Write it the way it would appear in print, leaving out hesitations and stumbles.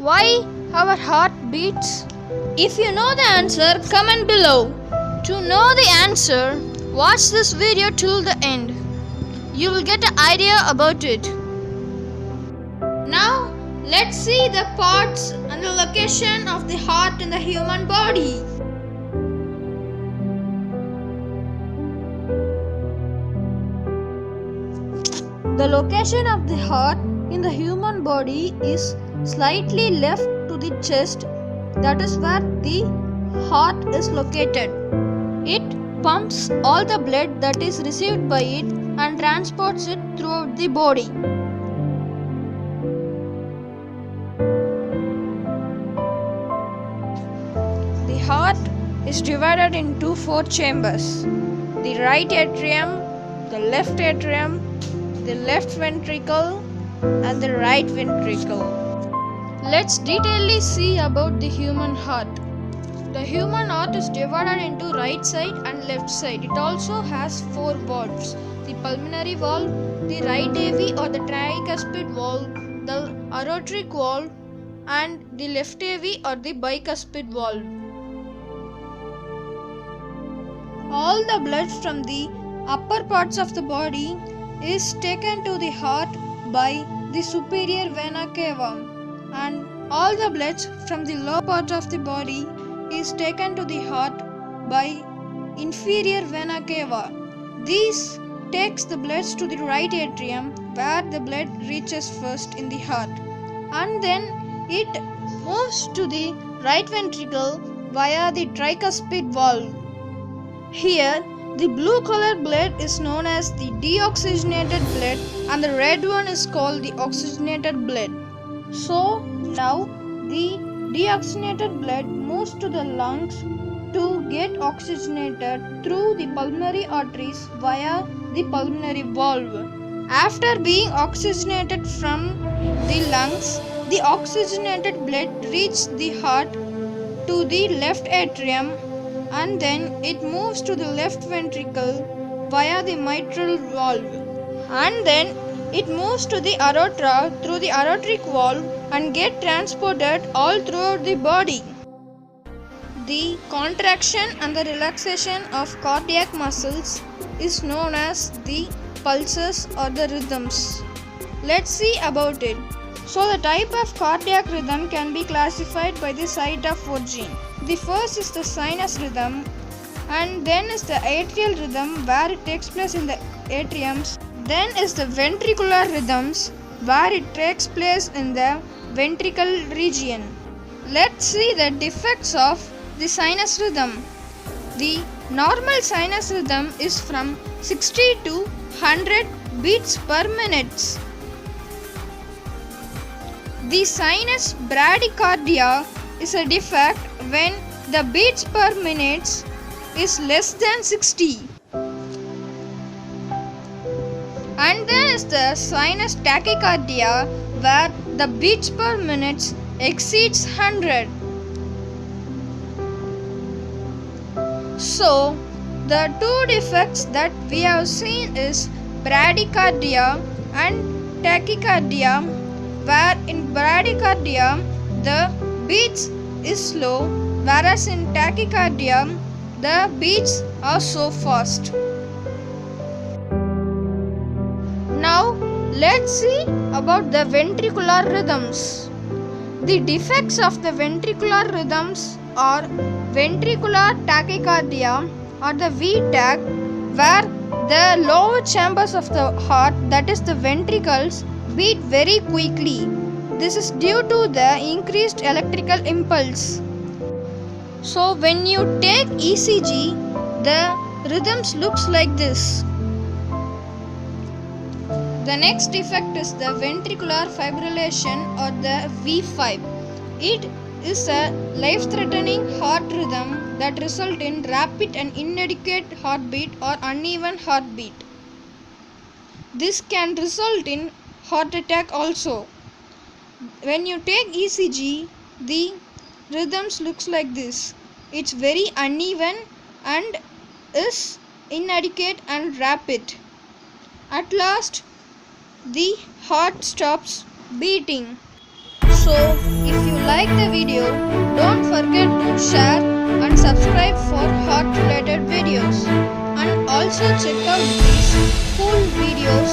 Why our heart beats? If you know the answer, comment below. To know the answer, watch this video till the end. You will get an idea about it. Now, let's see the parts and the location of the heart in the human body. The location of the heart in the human body is slightly left to the chest. That is where the heart is located. It pumps all the blood that is received by it and transports it throughout the body. The heart is divided into 4 chambers: the right atrium, the left atrium, the left ventricle, and the right ventricle. Let's detailedly see about the human heart. The human heart is divided into right side and left side. It also has 4 valves: the pulmonary valve, the right AV or the tricuspid valve, the aortic valve, and the left AV or the bicuspid valve. All the blood from the upper parts of the body is taken to the heart by the superior vena cava, and all the blood from the lower part of the body is taken to the heart by inferior vena cava. This takes the blood to the right atrium where the blood reaches first in the heart, and then it moves to the right ventricle via the tricuspid valve. Here, the blue colored blood is known as the deoxygenated blood and the red one is called the oxygenated blood. So, now the deoxygenated blood moves to the lungs to get oxygenated through the pulmonary arteries via the pulmonary valve. After being oxygenated from the lungs, the oxygenated blood reaches the heart to the left atrium, and then it moves to the left ventricle via the mitral valve, and then it moves to the aorta through the aortic valve and get transported all throughout the body. The contraction and the relaxation of cardiac muscles is known as the pulses or the rhythms. Let's see about it. So the type of cardiac rhythm can be classified by the site of origin. The first is the sinus rhythm, and then is the atrial rhythm where it takes place in the atriums. Then is the ventricular rhythms where it takes place in the ventricle region. Let's see the defects of the sinus rhythm. The normal sinus rhythm is from 60 to 100 beats per minute. The sinus bradycardia is a defect when the beats per minute is less than 60. And then is the sinus tachycardia where the beats per minute exceeds 100. So, the 2 defects that we have seen is bradycardia and tachycardia, where in bradycardia the beats is slow, whereas in tachycardia the beats are so fast. Now let's see about the ventricular rhythms. The defects of the ventricular rhythms are ventricular tachycardia or the VTach, where the lower chambers of the heart, that is the ventricles, beat very quickly. This is due to the increased electrical impulse. So when you take ECG, the rhythms looks like this. The next defect is the ventricular fibrillation or the V5. It is a life-threatening heart rhythm that results in rapid and inadequate heartbeat or uneven heartbeat. This can result in heart attack also. When you take ECG, the rhythms looks like this. It's very uneven and is inadequate and rapid. At last, the heart stops beating. So, if you like the video, don't forget to share and subscribe for heart related videos. And also check out these cool videos.